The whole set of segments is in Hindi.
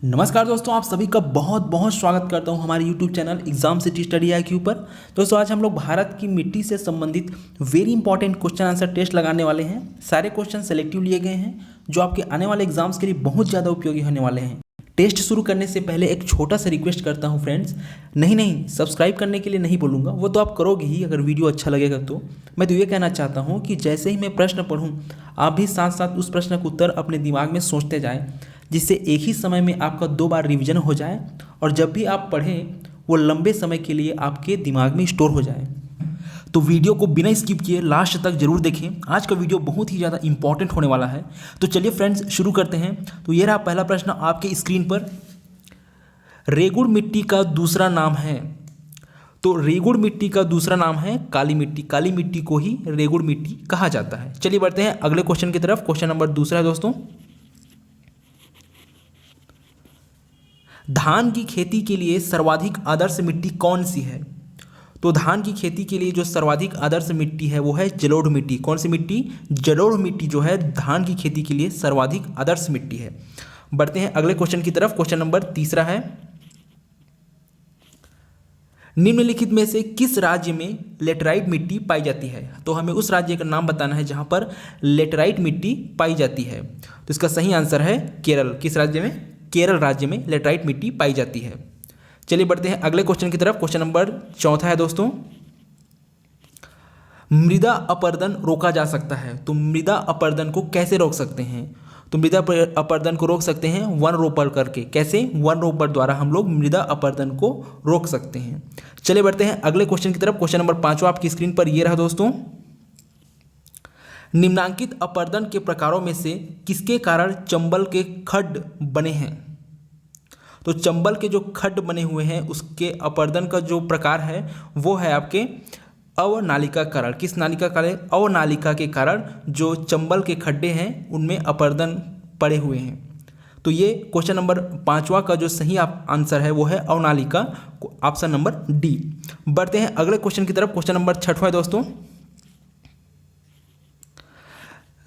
नमस्कार दोस्तों, आप सभी का बहुत बहुत स्वागत करता हूं हमारे YouTube channel exam city study IQ पर। दोस्तों आज हम लोग भारत की मिट्टी से संबंधित very important question answer test लगाने वाले हैं। सारे क्वेश्चन सेलेक्टिव लिए गए हैं जो आपके आने वाले एग्जाम्स के लिए बहुत ज़्यादा उपयोगी होने वाले हैं। टेस्ट शुरू करने से पहले एक छोटा सा रिक्वेस्ट करता हूँ फ्रेंड्स, नहीं सब्सक्राइब करने के लिए नहीं बोलूँगा, वो तो आप करोगे ही अगर वीडियो अच्छा लगेगा तो। मैं तो ये कहना चाहता हूँ कि जैसे ही मैं प्रश्न पढ़ूँ आप भी साथ साथ उस प्रश्न का उत्तर अपने दिमाग में सोचते जाएँ, जिससे एक ही समय में आपका 2 बार रिवीजन हो जाए और जब भी आप पढ़ें वो लंबे समय के लिए आपके दिमाग में स्टोर हो जाए। तो वीडियो को बिना स्किप किए लास्ट तक जरूर देखें। आज का वीडियो बहुत ही ज़्यादा इंपॉर्टेंट होने वाला है। तो चलिए फ्रेंड्स शुरू करते हैं। तो ये रहा पहला प्रश्न आपके स्क्रीन पर। रेगुड़ मिट्टी का दूसरा नाम है। तो रेगुड़ मिट्टी का दूसरा नाम है काली मिट्टी। काली मिट्टी को ही रेगुड़ मिट्टी कहा जाता है। चलिए बढ़ते हैं अगले क्वेश्चन की तरफ। क्वेश्चन नंबर दूसरा है दोस्तों, धान की खेती के लिए सर्वाधिक आदर्श मिट्टी कौन सी है? तो धान की खेती के लिए जो सर्वाधिक आदर्श मिट्टी है वो है जलोढ़ मिट्टी। कौन सी मिट्टी? जलोढ़ मिट्टी जो है धान की खेती के लिए सर्वाधिक आदर्श मिट्टी है। बढ़ते हैं अगले क्वेश्चन की तरफ। क्वेश्चन नंबर तीसरा है, निम्नलिखित में से किस राज्य में लेटराइट मिट्टी पाई जाती है? तो हमें उस राज्य का नाम बताना है जहां पर लेटराइट मिट्टी पाई जाती है। तो इसका सही आंसर है केरल। किस राज्य में? केरल राज्य में लेटराइट मिट्टी पाई जाती है। चलिए बढ़ते हैं अगले क्वेश्चन की तरफ। क्वेश्चन नंबर चौथा है दोस्तों, मृदा अपरदन रोका जा सकता है। तो मृदा अपरदन को कैसे रोक सकते हैं? तो मृदा अपरदन को रोक सकते हैं वन रोपण करके। कैसे? वन रोपण द्वारा हम लोग मृदा अपरदन को रोक सकते हैं। चलिए बढ़ते हैं अगले क्वेश्चन की तरफ। क्वेश्चन नंबर 5 आपकी स्क्रीन पर ये रहा दोस्तों, निम्नांकित अपरदन के प्रकारों में से किसके कारण चंबल के खड्ड बने हैं? तो चंबल के जो खड्ड बने हुए हैं उसके अपरदन का जो प्रकार है वो है आपके अवनालिका कारण। किस नालिका कारण? अवनालिका के कारण जो चंबल के खड्डे हैं उनमें अपरदन पड़े हुए हैं। तो ये क्वेश्चन नंबर 5वां का जो सही आंसर है वो है अवनालिका, ऑप्शन नंबर डी। बढ़ते हैं अगले क्वेश्चन की तरफ। क्वेश्चन नंबर 6वां है दोस्तों,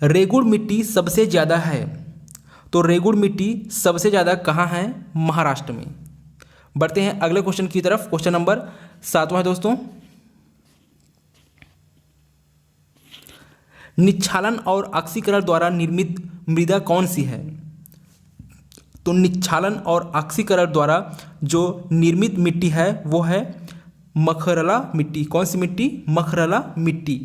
रेगुड़ मिट्टी सबसे ज़्यादा है। तो रेगुड़ मिट्टी सबसे ज़्यादा कहाँ है? महाराष्ट्र में। बढ़ते हैं अगले क्वेश्चन की तरफ। क्वेश्चन नंबर 7वां है दोस्तों, निच्छालन और ऑक्सीकरण द्वारा निर्मित मृदा कौन सी है? तो निच्छालन और ऑक्सीकरण द्वारा जो निर्मित मिट्टी है वो है मखरला मिट्टी। कौन सी मिट्टी? मखरला मिट्टी।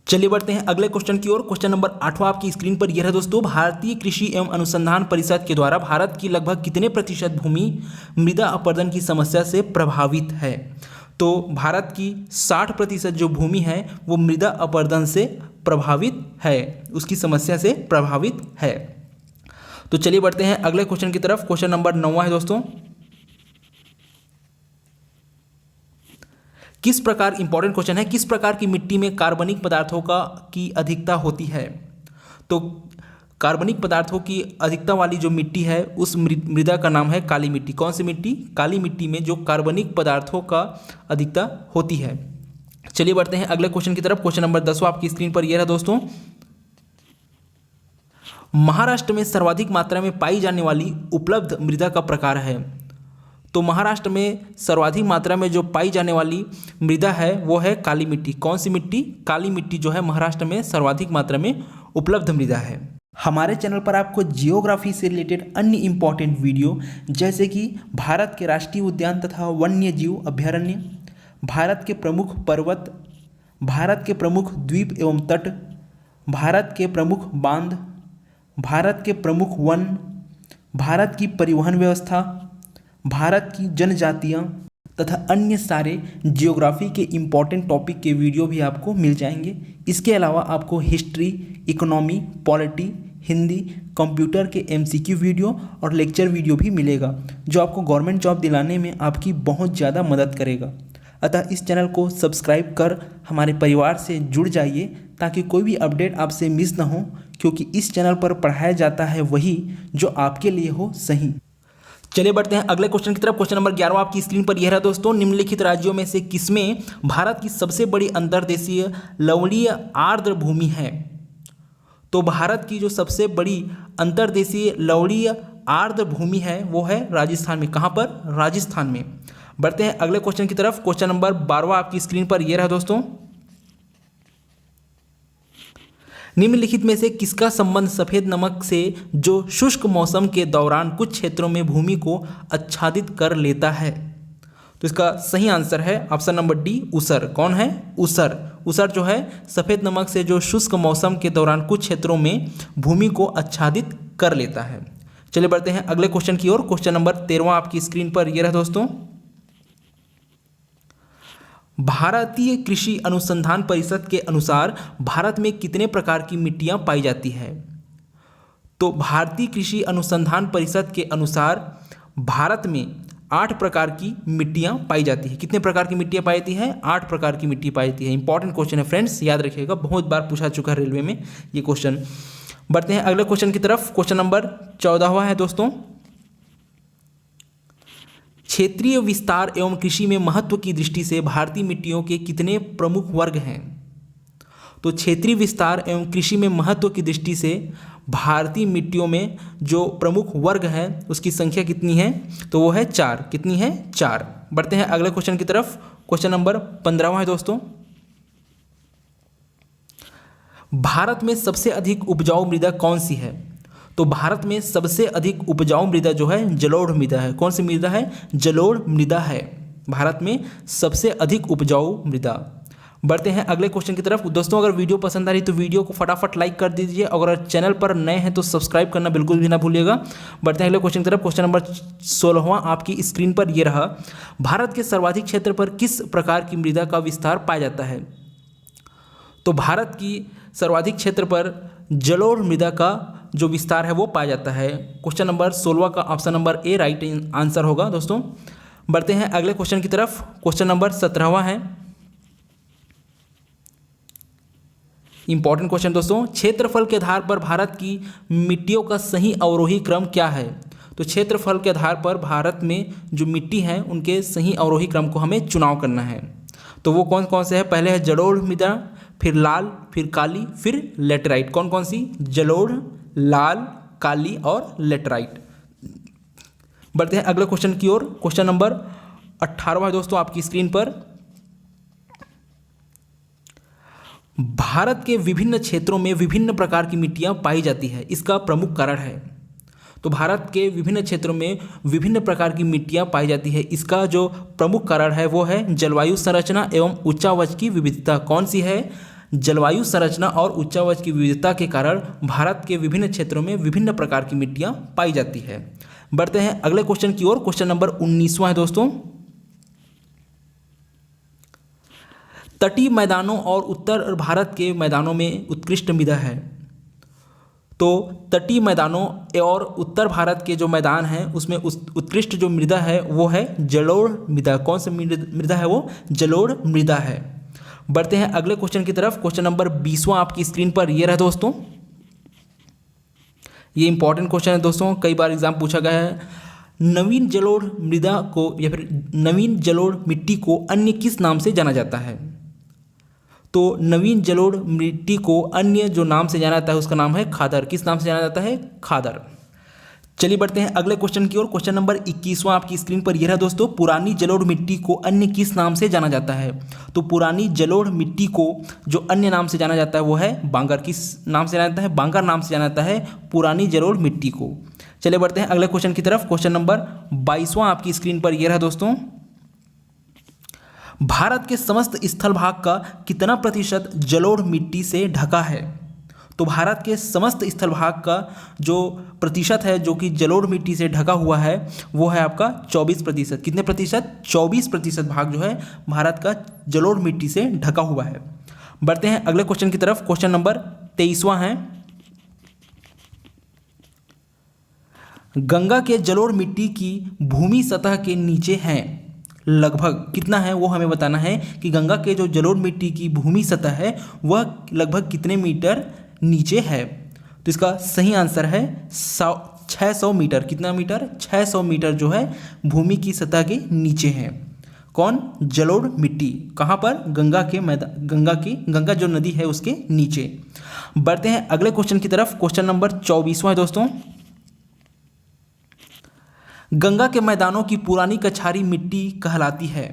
चलिए बढ़ते हैं अगले क्वेश्चन की ओर। क्वेश्चन नंबर 8वां आपकी स्क्रीन पर यह है दोस्तों, भारतीय कृषि एवं अनुसंधान परिषद के द्वारा भारत की लगभग कितने प्रतिशत भूमि मृदा अपरदन की समस्या से प्रभावित है? तो भारत की 60% जो भूमि है वो मृदा अपरदन से प्रभावित है, उसकी समस्या से प्रभावित है। तो चलिए बढ़ते हैं अगले क्वेश्चन की तरफ। क्वेश्चन नंबर 9वां है दोस्तों, किस प्रकार, इंपॉर्टेंट क्वेश्चन है, किस प्रकार की मिट्टी में कार्बनिक पदार्थों की अधिकता होती है? तो कार्बनिक पदार्थों की अधिकता वाली जो मिट्टी है उस मृदा का नाम है काली मिट्टी। कौन सी मिट्टी? काली मिट्टी में जो कार्बनिक पदार्थों का अधिकता होती है। चलिए बढ़ते हैं अगले क्वेश्चन की तरफ। क्वेश्चन नंबर 10वां आपकी स्क्रीन पर यह रहा दोस्तों, महाराष्ट्र में सर्वाधिक मात्रा में पाई जाने वाली उपलब्ध मृदा का प्रकार है। तो महाराष्ट्र में सर्वाधिक मात्रा में जो पाई जाने वाली मृदा है वो है काली मिट्टी। कौन सी मिट्टी? काली मिट्टी जो है महाराष्ट्र में सर्वाधिक मात्रा में उपलब्ध मृदा है। हमारे चैनल पर आपको जियोग्राफी से रिलेटेड अन्य इंपॉर्टेंट वीडियो जैसे कि भारत के राष्ट्रीय उद्यान तथा वन्य जीव अभ्यारण्य, भारत के प्रमुख पर्वत, भारत के प्रमुख द्वीप एवं तट, भारत के प्रमुख बांध, भारत के प्रमुख वन, भारत की परिवहन व्यवस्था, भारत की जनजातियाँ तथा अन्य सारे जियोग्राफी के इम्पॉर्टेंट टॉपिक के वीडियो भी आपको मिल जाएंगे। इसके अलावा आपको history, economy, polity, Hindi, computer के MCQ वीडियो और लेक्चर वीडियो भी मिलेगा जो आपको गवर्नमेंट जॉब दिलाने में आपकी बहुत ज़्यादा मदद करेगा। अतः इस चैनल को सब्सक्राइब कर हमारे परिवार से जुड़ जाइए ताकि कोई भी अपडेट आपसे मिस ना हो, क्योंकि इस चैनल पर पढ़ाया जाता है वही जो आपके लिए हो सही। चलिए बढ़ते हैं अगले क्वेश्चन की तरफ। क्वेश्चन नंबर 11 आपकी स्क्रीन पर यह रहा दोस्तों, निम्नलिखित राज्यों में से किसमें भारत की सबसे बड़ी अंतर्देशीय लवणीय आर्द्र भूमि है? तो भारत की जो सबसे बड़ी अंतर्देशीय लवणीय आर्द्र भूमि है वो है राजस्थान में। कहाँ पर? राजस्थान में। बढ़ते हैं अगले क्वेश्चन की तरफ। क्वेश्चन नंबर 12 आपकी स्क्रीन पर ये रहा दोस्तों। निम्नलिखित में से किसका संबंध सफेद नमक से जो शुष्क मौसम के दौरान कुछ क्षेत्रों में भूमि को आच्छादित कर लेता है? तो इसका सही आंसर है ऑप्शन नंबर डी, ऊसर। कौन है? ऊसर। ऊसर जो है सफेद नमक से जो शुष्क मौसम के दौरान कुछ क्षेत्रों में भूमि को आच्छादित कर लेता है। चलिए बढ़ते हैं अगले क्वेश्चन की ओर। क्वेश्चन नंबर 13 आपकी स्क्रीन पर यह रहा दोस्तों। भारतीय कृषि अनुसंधान परिषद के अनुसार भारत में कितने प्रकार की मिट्टियां पाई जाती है? तो भारतीय कृषि अनुसंधान परिषद के अनुसार भारत में 8 प्रकार की मिट्टियां पाई जाती है। कितने प्रकार की मिट्टियां पाई जाती है? 8 प्रकार की मिट्टी पाई जाती है। इंपॉर्टेंट क्वेश्चन है फ्रेंड्स, याद रखिएगा, बहुत बार पूछा चुका है रेलवे में ये क्वेश्चन। बढ़ते हैं अगले क्वेश्चन की तरफ। क्वेश्चन नंबर 14वां है दोस्तों। क्षेत्रीय विस्तार एवं कृषि में महत्व की दृष्टि से भारतीय मिट्टियों के कितने प्रमुख वर्ग हैं? तो क्षेत्रीय विस्तार एवं कृषि में महत्व की दृष्टि से भारतीय मिट्टियों में जो प्रमुख वर्ग है उसकी संख्या कितनी है? तो वो है 4। कितनी है? 4। बढ़ते हैं अगले क्वेश्चन की तरफ। क्वेश्चन नंबर 15वां है दोस्तों। भारत में सबसे अधिक उपजाऊ मृदा कौन सी है? तो भारत में सबसे अधिक उपजाऊ मृदा जो है जलोढ़ मृदा है। कौन सी मृदा है? जलोढ़ मृदा है भारत में सबसे अधिक उपजाऊ मृदा। बढ़ते हैं अगले क्वेश्चन की तरफ। दोस्तों अगर वीडियो पसंद आ रही तो वीडियो को फटाफट लाइक कर दीजिए, अगर चैनल पर नए हैं तो सब्सक्राइब करना बिल्कुल भी ना भूलिएगा। बढ़ते हैं अगले क्वेश्चन की तरफ। क्वेश्चन नंबर 16वां आपकी स्क्रीन पर यह रहा। भारत के सर्वाधिक क्षेत्र पर किस प्रकार की मृदा का विस्तार पाया जाता है? तो भारत की सर्वाधिक क्षेत्र पर जलोढ़ मृदा का जो विस्तार है वो पाया जाता है। क्वेश्चन नंबर 16 का option number A right answer होगा दोस्तों। बढ़ते हैं अगले क्वेश्चन की तरफ। क्वेश्चन नंबर 17वां है, इंपॉर्टेंट क्वेश्चन दोस्तों। क्षेत्रफल के आधार पर भारत की मिट्टियों का सही अवरोही क्रम क्या है? तो क्षेत्रफल के आधार पर भारत में जो मिट्टी है उनके सही अवरोही क्रम को हमें चुनाव करना है। तो वो कौन कौन से है? पहले है जलोढ़ मृदा, फिर लाल, फिर काली, फिर लेटराइट। कौन कौन सी? जलोढ़, लाल, काली और लेटराइट। बढ़ते हैं अगले क्वेश्चन की ओर। क्वेश्चन नंबर 18वां है दोस्तों आपकी स्क्रीन पर। भारत के विभिन्न क्षेत्रों में विभिन्न प्रकार की मिट्टियां पाई जाती है, इसका प्रमुख कारण है। तो भारत के विभिन्न क्षेत्रों में विभिन्न प्रकार की मिट्टियां पाई जाती है, इसका जो प्रमुख कारण है वो है जलवायु संरचना एवं उच्चावच की विविधता। कौन सी है? जलवायु संरचना और उच्चावच की विविधता के कारण भारत के विभिन्न क्षेत्रों में विभिन्न प्रकार की मिट्टियां पाई जाती है। बढ़ते हैं अगले क्वेश्चन की ओर। क्वेश्चन नंबर 19वां है दोस्तों। तटीय मैदानों और उत्तर भारत के मैदानों में उत्कृष्ट मृदा है। तो तटीय मैदानों और उत्तर भारत के जो मैदान हैं उसमें उत्कृष्ट जो मृदा है वो है जलोढ़ मृदा। कौन सी मृदा है? वो जलोढ़ मृदा है। बढ़ते हैं अगले क्वेश्चन की तरफ। क्वेश्चन नंबर 20वां आपकी स्क्रीन पर ये रहा दोस्तों। ये इंपॉर्टेंट क्वेश्चन है दोस्तों, कई बार एग्जाम पूछा गया है। नवीन जलोढ़ मृदा को या फिर नवीन जलोढ़ मिट्टी को अन्य किस नाम से जाना जाता है? तो नवीन जलोढ़ मिट्टी को अन्य जो नाम से जाना जाता है उसका नाम है खादर। किस नाम से जाना जाता है? खादर। चलिए बढ़ते हैं अगले क्वेश्चन की ओर। क्वेश्चन नंबर 21वां आपकी स्क्रीन पर यह रहा दोस्तों। पुरानी जलोढ़ मिट्टी को अन्य किस नाम से जाना जाता है? तो पुरानी जलोढ़ मिट्टी को जो अन्य नाम से जाना जाता है वो है बांगर। किस नाम से जाना जाता है? बांगर नाम से जाना जाता है पुरानी जलोढ़ मिट्टी को। चलिए बढ़ते हैं अगले क्वेश्चन की तरफ। क्वेश्चन नंबर 22वां आपकी स्क्रीन पर यह रहा दोस्तों। भारत के समस्त स्थल भाग का कितना प्रतिशत जलोढ़ मिट्टी से ढका है? तो भारत के समस्त स्थल भाग का जो प्रतिशत है जो कि जलोढ़ मिट्टी से ढका हुआ है वो है आपका 24%। कितने प्रतिशत? 24% भाग जो है भारत का जलोढ़ मिट्टी से ढका हुआ है। बढ़ते हैं अगले क्वेश्चन की तरफ। क्वेश्चन नंबर 23वां है, गंगा के जलोढ़ मिट्टी की भूमि सतह के नीचे हैं लगभग कितना है वो हमें बताना है कि गंगा के जो जलोढ़ मिट्टी की भूमि सतह है वह लगभग कितने मीटर नीचे है? तो इसका सही आंसर है 600 मीटर। कितना मीटर? 600 मीटर जो है भूमि की सतह के नीचे है। कौन? जलोढ़ मिट्टी। कहाँ पर? गंगा के मैदान, गंगा जो नदी है उसके नीचे। बढ़ते हैं अगले क्वेश्चन की तरफ। क्वेश्चन नंबर 24वां है दोस्तों। गंगा के मैदानों की पुरानी कछारी मिट्टी कहलाती है।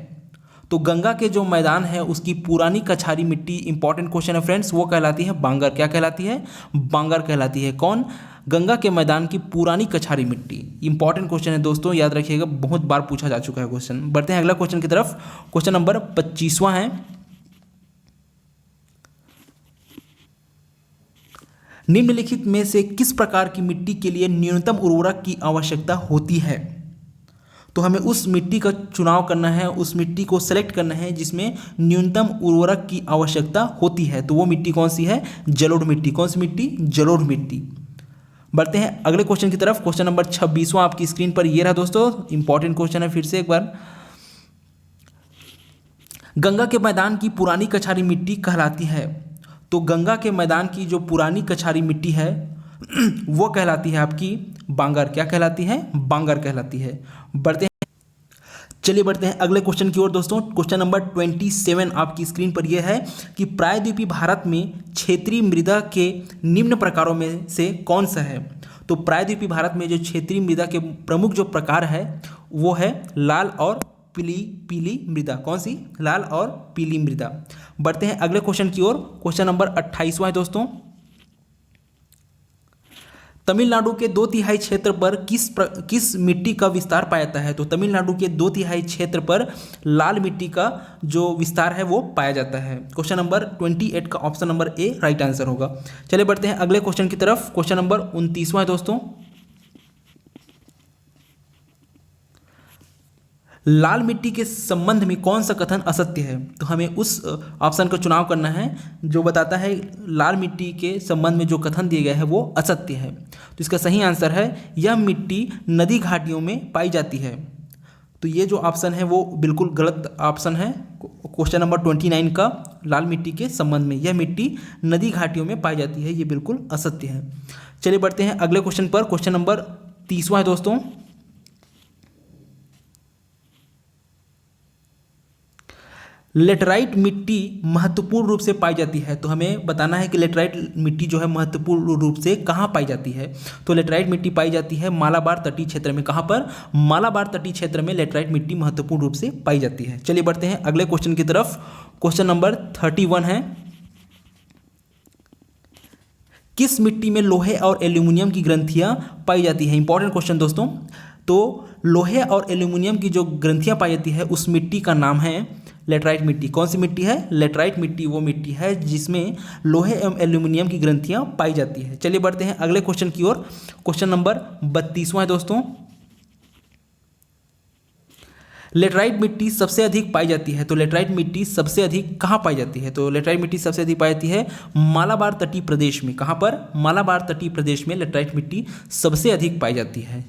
तो गंगा के जो मैदान है उसकी पुरानी कछारी मिट्टी, इंपॉर्टेंट क्वेश्चन है फ्रेंड्स, वो कहलाती है बांगर। क्या कहलाती है? बांगर कहलाती है। कौन? गंगा के मैदान की पुरानी कछारी मिट्टी। इंपॉर्टेंट क्वेश्चन है दोस्तों, याद रखिएगा, बहुत बार पूछा जा चुका है क्वेश्चन। बढ़ते हैं अगला क्वेश्चन की तरफ। क्वेश्चन नंबर 25वां है, निम्नलिखित में से किस प्रकार की मिट्टी के लिए न्यूनतम उर्वरक की आवश्यकता होती है? तो हमें उस मिट्टी का चुनाव करना है, उस मिट्टी को सेलेक्ट करना है जिसमें न्यूनतम उर्वरक की आवश्यकता होती है। तो वो मिट्टी कौन सी है? जलोढ़ मिट्टी। कौन सी मिट्टी? जलोढ़ मिट्टी। बढ़ते हैं अगले क्वेश्चन की तरफ। क्वेश्चन नंबर 26वां आपकी स्क्रीन पर ये रहा दोस्तों, इंपॉर्टेंट क्वेश्चन है। फिर से एक बार, गंगा के मैदान की पुरानी कछारी मिट्टी कहलाती है। तो गंगा के मैदान की जो पुरानी कछारी मिट्टी है वो कहलाती है आपकी बांगर। क्या कहलाती है? बांगर कहलाती है। बढ़ते हैं अगले क्वेश्चन की ओर दोस्तों। क्वेश्चन नंबर 27 आपकी स्क्रीन पर यह है कि प्रायद्वीपीय भारत में क्षेत्रीय मृदा के निम्न प्रकारों में से कौन सा है? तो प्रायद्वीपीय भारत में जो क्षेत्रीय मृदा के प्रमुख जो प्रकार है वो है लाल और पीली मृदा। कौन सी? लाल और पीली मृदा। बढ़ते हैं अगले क्वेश्चन की ओर। क्वेश्चन नंबर 28वां है दोस्तों, तमिलनाडु के 2/3 क्षेत्र पर किस मिट्टी का विस्तार पाया जाता है? तो तमिलनाडु के 2/3 क्षेत्र पर लाल मिट्टी का जो विस्तार है वो पाया जाता है। क्वेश्चन नंबर 28 का option number A right answer होगा। चलिए बढ़ते हैं अगले क्वेश्चन की तरफ। क्वेश्चन नंबर 29वां है दोस्तों, लाल मिट्टी के संबंध में कौन सा कथन असत्य है? तो हमें उस ऑप्शन का चुनाव करना है जो बताता है लाल मिट्टी के संबंध में जो कथन दिए गए हैं वो असत्य है। तो इसका सही आंसर है, यह मिट्टी नदी घाटियों में पाई जाती है। तो ये जो ऑप्शन है वो बिल्कुल गलत ऑप्शन है। क्वेश्चन नंबर 29 का लाल मिट्टी के संबंध में, यह मिट्टी नदी घाटियों में पाई जाती है, ये बिल्कुल असत्य है। चलिए बढ़ते हैं अगले क्वेश्चन पर। क्वेश्चन नंबर 30वां है दोस्तों, लेटराइट मिट्टी महत्वपूर्ण रूप से पाई जाती है। तो हमें बताना है कि लेटराइट मिट्टी जो है महत्वपूर्ण रूप से कहाँ पाई जाती है? तो लेटराइट मिट्टी पाई जाती है मालाबार तटीय क्षेत्र में। कहाँ पर? मालाबार तटीय क्षेत्र में लेटराइट मिट्टी महत्वपूर्ण रूप से पाई जाती है। चलिए बढ़ते हैं अगले क्वेश्चन की तरफ। क्वेश्चन नंबर 31 है, किस मिट्टी में लोहे और एल्यूमिनियम की ग्रंथियां पाई जाती है? इंपॉर्टेंट क्वेश्चन दोस्तों। तो लोहे और एल्यूमिनियम की जो ग्रंथियां पाई जाती है उस मिट्टी का नाम है लेटराइट मिट्टी। कौन सी मिट्टी है? लेटराइट मिट्टी वो मिट्टी है जिसमें लोहे एवं एल्यूमिनियम की ग्रंथियां पाई जाती है। चलिए बढ़ते हैं अगले क्वेश्चन की ओर। क्वेश्चन नंबर 32वां है दोस्तों, लेटराइट मिट्टी सबसे अधिक पाई जाती है। तो लेटराइट मिट्टी सबसे अधिक कहाँ पाई जाती है? तो लेटराइट मिट्टी सबसे अधिक पाई जाती है मालाबार तटीय प्रदेश में। कहाँ पर? मालाबार तटीय प्रदेश में लेटराइट मिट्टी सबसे अधिक पाई जाती है।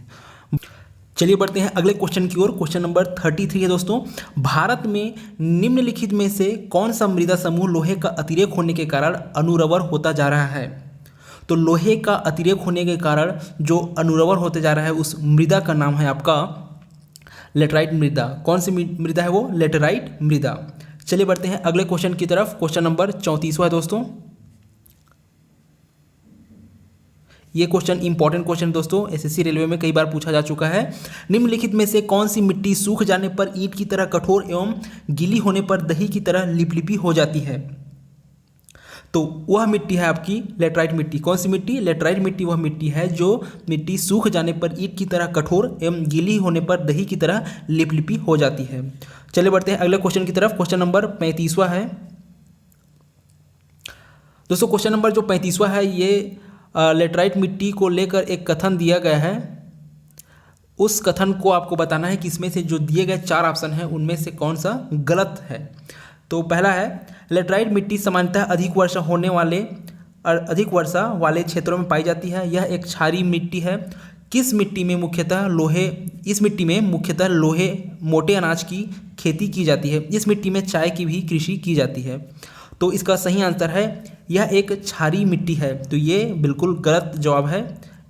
चलिए बढ़ते हैं अगले क्वेश्चन की ओर। क्वेश्चन नंबर 33 है दोस्तों, भारत में निम्नलिखित में से कौन सा मृदा समूह लोहे का अतिरेक होने के कारण अनुर्वर होता जा रहा है? तो लोहे का अतिरेक होने के कारण जो अनुर्वर होते जा रहा है उस मृदा का नाम है आपका लेटराइट मृदा। कौन सी मृदा है वो? लेटराइट मृदा। चलिए बढ़ते हैं अगले क्वेश्चन की तरफ। क्वेश्चन नंबर 34वां है दोस्तों, ये क्वेश्चन इंपॉर्टेंट क्वेश्चन दोस्तों, एसएससी रेलवे में कई बार पूछा जा चुका है। निम्नलिखित में से कौन सी मिट्टी सूख जाने पर ईंट की तरह कठोर एवं गीली होने पर दही की तरह लिपलिपी हो जाती है? तो वह मिट्टी है आपकी लेटराइट मिट्टी। कौन सी मिट्टी? लेटराइट मिट्टी वह मिट्टी है जो मिट्टी सूख जाने पर ईंट की तरह कठोर एवं गीली होने पर दही की तरह लिपलिपी हो जाती है। चलिए बढ़ते हैं अगले क्वेश्चन की तरफ। क्वेश्चन नंबर 35वां है दोस्तों। क्वेश्चन नंबर जो 35वां है ये लेटराइट मिट्टी को लेकर एक कथन दिया गया है। उस कथन को आपको बताना है कि इसमें से जो दिए गए 4 ऑप्शन हैं उनमें से कौन सा गलत है। तो पहला है, लेटराइट मिट्टी सामान्यतः अधिक वर्षा वाले क्षेत्रों में पाई जाती है। यह एक क्षारीय मिट्टी है। इस मिट्टी में मुख्यतः लोहे मोटे अनाज की खेती की जाती है। इस मिट्टी में चाय की भी कृषि की जाती है। तो इसका सही आंसर है यह एक क्षारीय मिट्टी है। तो ये बिल्कुल गलत जवाब है,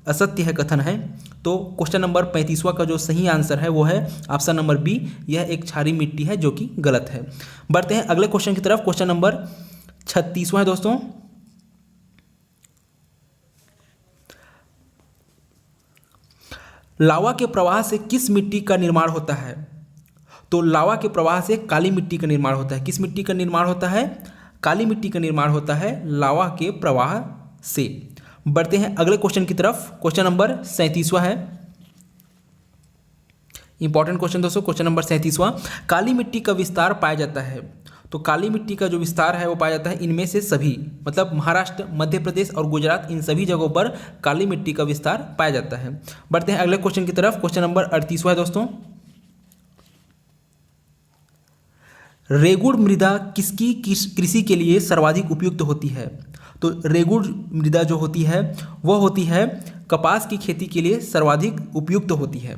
असत्य है कथन है। तो क्वेश्चन नंबर 35वां का जो सही आंसर है वो है ऑप्शन नंबर बी, यह एक क्षारीय मिट्टी है जो कि गलत है। बढ़ते हैं अगले क्वेश्चन की तरफ। क्वेश्चन नंबर 36वां है दोस्तों, लावा के प्रवाह से किस मिट्टी का निर्माण होता है? तो लावा के प्रवाह से काली मिट्टी का निर्माण होता है। किस मिट्टी का निर्माण होता है? काली मिट्टी का निर्माण होता है लावा के प्रवाह से। बढ़ते हैं अगले क्वेश्चन की तरफ। क्वेश्चन नंबर 37वां है, इंपॉर्टेंट क्वेश्चन दोस्तों। क्वेश्चन नंबर 37वां, काली मिट्टी का विस्तार पाया जाता है। तो काली मिट्टी का जो विस्तार है वो पाया जाता है इनमें से सभी, मतलब महाराष्ट्र, मध्य प्रदेश और गुजरात, इन सभी जगहों पर काली मिट्टी का विस्तार पाया जाता है। बढ़ते हैं अगले क्वेश्चन की तरफ। क्वेश्चन नंबर 38वां है दोस्तों, रेगुड़ मृदा किसकी कृषि के लिए सर्वाधिक उपयुक्त होती है? तो रेगुड़ मृदा जो होती है वह होती है कपास की खेती के लिए सर्वाधिक उपयुक्त होती है।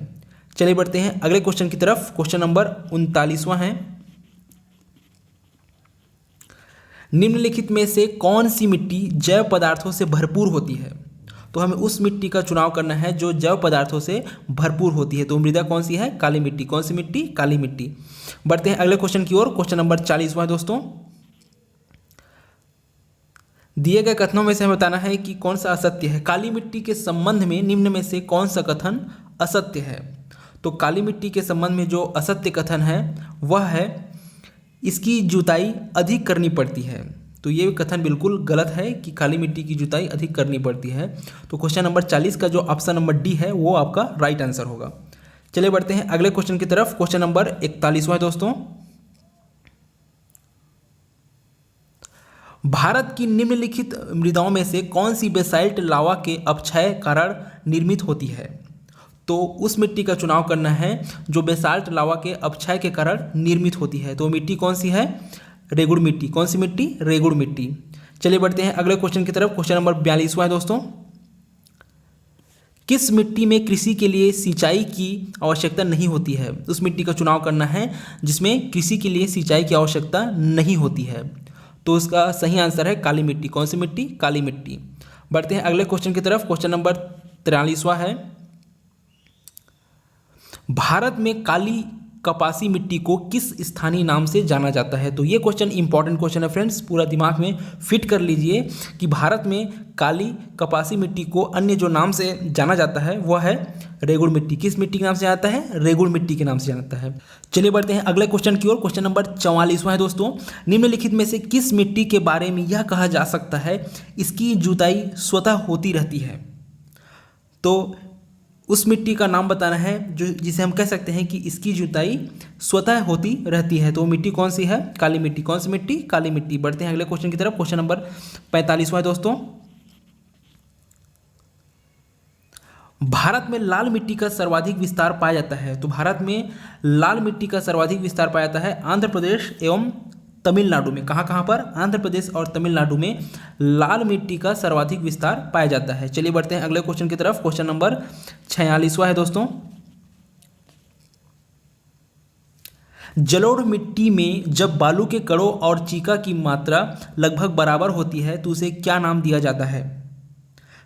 चलिए बढ़ते हैं अगले क्वेश्चन की तरफ। क्वेश्चन नंबर 39वां है, निम्नलिखित में से कौन सी मिट्टी जैव पदार्थों से भरपूर होती है? तो हमें उस मिट्टी का चुनाव करना है जो जैव पदार्थों से भरपूर होती है। तो मृदा कौन सी है? काली मिट्टी। कौन सी मिट्टी? काली मिट्टी। बढ़ते हैं अगले क्वेश्चन की ओर। क्वेश्चन नंबर 40वां दोस्तों, दिए गए कथनों में से हमें बताना है कि कौन सा असत्य है। काली मिट्टी के संबंध में निम्न में से कौन सा कथन असत्य है? तो काली मिट्टी के संबंध में जो असत्य कथन है वह है इसकी जुताई अधिक करनी पड़ती है। तो ये कथन बिल्कुल गलत है कि काली मिट्टी की जुताई अधिक करनी पड़ती है। तो क्वेश्चन नंबर 40 का जो ऑप्शन नंबर डी है वो आपका राइट आंसर होगा। चलिए बढ़ते हैं अगले क्वेश्चन की तरफ। क्वेश्चन नंबर 41वां है दोस्तों, भारत की निम्नलिखित मृदाओं में से कौन सी बेसाल्ट लावा के अपक्षय कारण निर्मित होती है? तो उस मिट्टी का चुनाव करना है जो बेसाल्ट लावा के अपक्षय के कारण निर्मित होती है। तो मिट्टी कौन सी है? रेगुड़ मिट्टी। कौन सी मिट्टी? रेगुड़ मिट्टी। चलिए बढ़ते हैं अगले क्वेश्चन की तरफ। क्वेश्चन नंबर 42वां है दोस्तों, किस मिट्टी में कृषि के लिए सिंचाई की आवश्यकता नहीं होती है? उस मिट्टी का चुनाव करना है जिसमें कृषि के लिए सिंचाई की आवश्यकता नहीं होती है। तो उसका सही आंसर है काली मिट्टी। कौन सी मिट्टी? काली मिट्टी। बढ़ते हैं अगले क्वेश्चन की तरफ। क्वेश्चन नंबर 43वां है, भारत में काली कपासी मिट्टी को किस स्थानीय नाम से जाना जाता है? तो ये क्वेश्चन इंपॉर्टेंट क्वेश्चन है फ्रेंड्स, पूरा दिमाग में फिट कर लीजिए कि भारत में काली कपासी मिट्टी को अन्य जो नाम से जाना जाता है वह है रेगुड़ मिट्टी। किस मिट्टी के नाम से जाता है? रेगुड़ मिट्टी के नाम से जाता है। चलिए बढ़ते हैं अगले क्वेश्चन की ओर। क्वेश्चन नंबर 44वां है दोस्तों, निम्नलिखित में से किस मिट्टी के बारे में यह कहा जा सकता है इसकी जुताई स्वतः होती रहती है? तो उस मिट्टी का नाम बताना है जो जिसे हम कह सकते हैं कि इसकी जुताई स्वतः होती रहती है। तो मिट्टी कौन सी है? काली मिट्टी। कौन सी मिट्टी? काली मिट्टी। बढ़ते हैं अगले क्वेश्चन की तरफ। क्वेश्चन नंबर 45वां है दोस्तों, भारत में लाल मिट्टी का सर्वाधिक विस्तार पाया जाता है। तो भारत में लाल मिट्टी का सर्वाधिक विस्तार पाया जाता है आंध्र प्रदेश एवं तमिलनाडु में। कहाँ कहाँ पर? आंध्र प्रदेश और तमिलनाडु में लाल मिट्टी का सर्वाधिक विस्तार पाया जाता है। चलिए बढ़ते हैं अगले क्वेश्चन की तरफ। क्वेश्चन नंबर 46वां है दोस्तों, जलोढ़ मिट्टी में जब बालू के कणों और चीका की मात्रा लगभग बराबर होती है तो उसे क्या नाम दिया जाता है?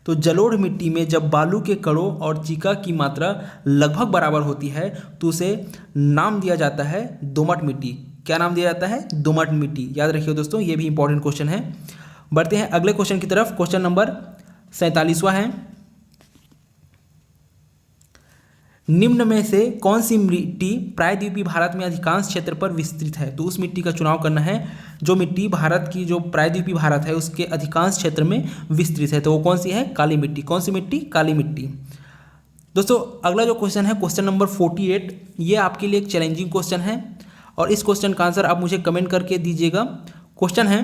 तो जलोढ़ मिट्टी में जब बालू के कणों और चीका की मात्रा लगभग बराबर होती है तो उसे नाम दिया जाता है दोमट मिट्टी। क्या नाम दिया जाता है? दोमट मिट्टी। याद रखिए दोस्तों, ये भी इंपॉर्टेंट क्वेश्चन है। बढ़ते हैं अगले क्वेश्चन की तरफ। क्वेश्चन नंबर 47वां है, निम्न में से कौन सी मिट्टी प्रायद्वीपीय भारत में अधिकांश क्षेत्र पर विस्तृत है? तो उस मिट्टी का चुनाव करना है जो मिट्टी भारत की जो प्रायद्वीपीय भारत है उसके अधिकांश क्षेत्र में विस्तृत है। तो वो कौन सी है? काली मिट्टी। कौन सी मिट्टी? काली मिट्टी। दोस्तों अगला जो क्वेश्चन है क्वेश्चन नंबर 48, ये आपके लिए एक चैलेंजिंग क्वेश्चन है और इस क्वेश्चन का आंसर आप मुझे कमेंट करके दीजिएगा। क्वेश्चन है,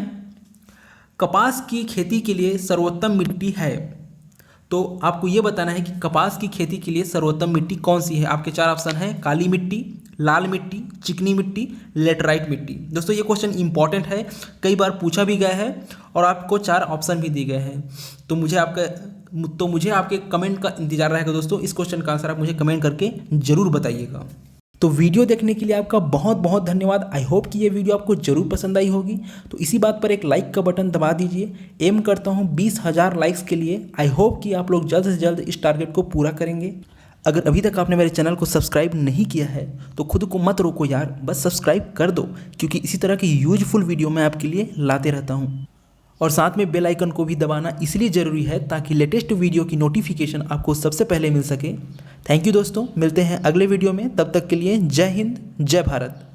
कपास की खेती के लिए सर्वोत्तम मिट्टी है। तो आपको ये बताना है कि कपास की खेती के लिए सर्वोत्तम मिट्टी कौन सी है। आपके 4 ऑप्शन हैं, काली मिट्टी, लाल मिट्टी, चिकनी मिट्टी, लेटराइट मिट्टी। दोस्तों ये क्वेश्चन इंपॉर्टेंट है, कई बार पूछा भी गया है और आपको 4 ऑप्शन भी दिए गए हैं। तो मुझे आपके कमेंट का इंतजार रहेगा दोस्तों। इस क्वेश्चन का आंसर आप मुझे कमेंट करके ज़रूर बताइएगा। तो वीडियो देखने के लिए आपका बहुत बहुत धन्यवाद। आई होप कि ये वीडियो आपको जरूर पसंद आई होगी। तो इसी बात पर एक लाइक का बटन दबा दीजिए। एम करता हूँ 20,000 लाइक्स के लिए। आई होप कि आप लोग जल्द से जल्द इस टारगेट को पूरा करेंगे। अगर अभी तक आपने मेरे चैनल को सब्सक्राइब नहीं किया है तो खुद को मत रोको यार, बस सब्सक्राइब कर दो, क्योंकि इसी तरह की यूजफुल वीडियो मैं आपके लिए लाते रहता हूँ। और साथ में बेल आइकन को भी दबाना इसलिए ज़रूरी है ताकि लेटेस्ट वीडियो की नोटिफिकेशन आपको सबसे पहले मिल सके। थैंक यू दोस्तों, मिलते हैं अगले वीडियो में, तब तक के लिए जय हिंद जय भारत।